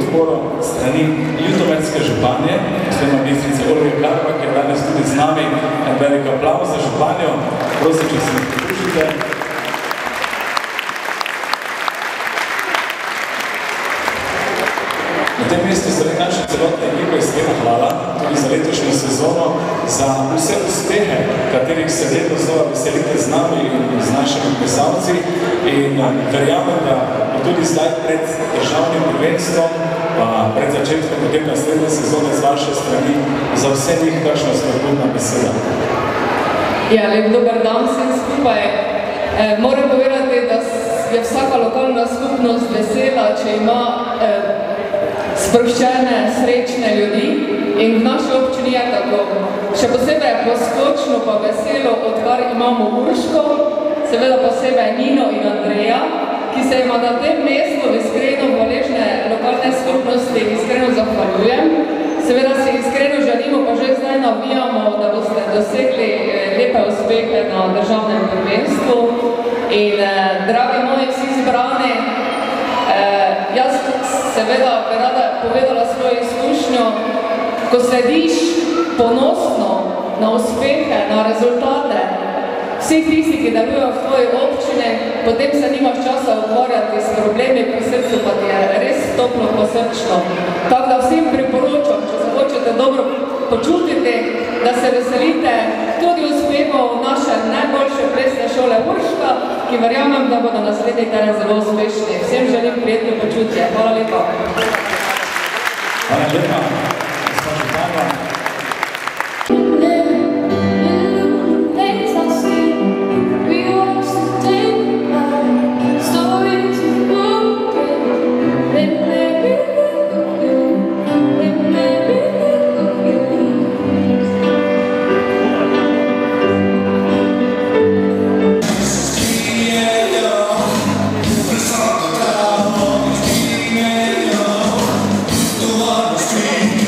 podporo strani ljutomerske županje, gospod magistrice Olge Karpa, ki je danes tudi z nami. En velik aplavz za županjo. Prosim, če se mi priključite. Na tem mestu se naša celotna ekipa iskrena hvala tudi za letošnjo sezono, za vse uspehe, katerih se vedno znova veselite z nami in z našimi plesalci. In verjamem, da bo tudi zdaj pred državnim prvenstvom, pa pred začetkom potem naslednje sezone z vaše strani za vse njih kakšna spodbudna beseda. Ja, lep dober dan vsem skupaj. Moram povedati, da je vsaka lokalna skupnost vesela, če ima sproščene, srečne ljudi in v naši občini je tako. Še posebej poskočno pa veselo, odkar imamo Urško, seveda posebej Nino in Andreja, ki se ima na tem mestu iskreno hvaležne lokalne skupnosti iskreno zahvaljujem. Seveda si iskreno želimo, pa že zdaj navijamo, da boste dosegli lepe uspehe na državnem prvenstvu. In dragi moji vsi zbrani, jaz seveda bi rada povedala svojo izkušnjo, ko slediš ponosno na uspehe, na rezultate vseh tisti, ki delujejo v tvoji občini, potem se nimaš časa ukvarjati s problemi, pri srcu pa ti je res toplo posrčno. Tako da vsem priporočam, če se hočete dobro počutiti, da se veselite tudi uspehov naše najboljše plesne šole Urška, ki verjamem, da bodo naslednji teden zelo uspešni. Vsem želim prijetno počutje. Hvala lepa. Hvala lepa. Gospod županja. Street,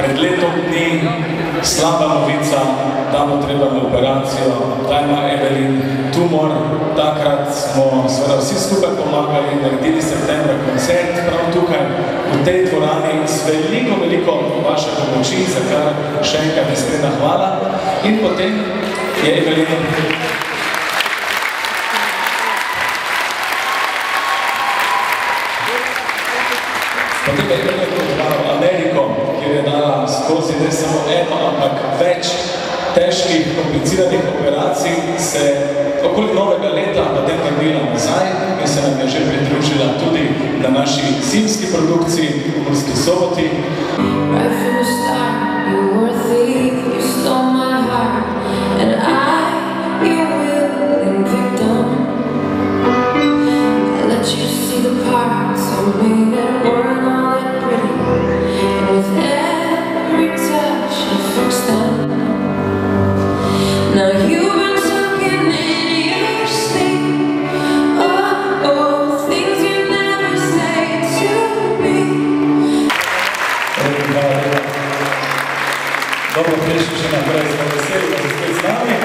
Pred letom dni slaba novica, da bo treba na operacijo, da ima Evelin tumor. Takrat smo seveda vsi skupaj pomagali in naredili septembra koncert prav tukaj v tej dvorani z veliko vaše pomoči, za kar še enkrat iskrena hvala. In potem je Evelin potovala v Ameriko, kjer je dala skozi ne samo eno, ampak več težkih, kompliciranih operacij, se okoli novega leta potem vrnila nazaj in se nam je že pridružila tudi na naši zimski produkciji v Murski Soboti. Right from the start, you were a thief, you stole my heart, and your willing victim. I let you see the parts of me that weren't all that pretty, and with every touch you fixed them. Now you've been talking in your sleep, oh, things you never say to me. Dobro, prejši še naprej, smo veseli, da ste spet z nami.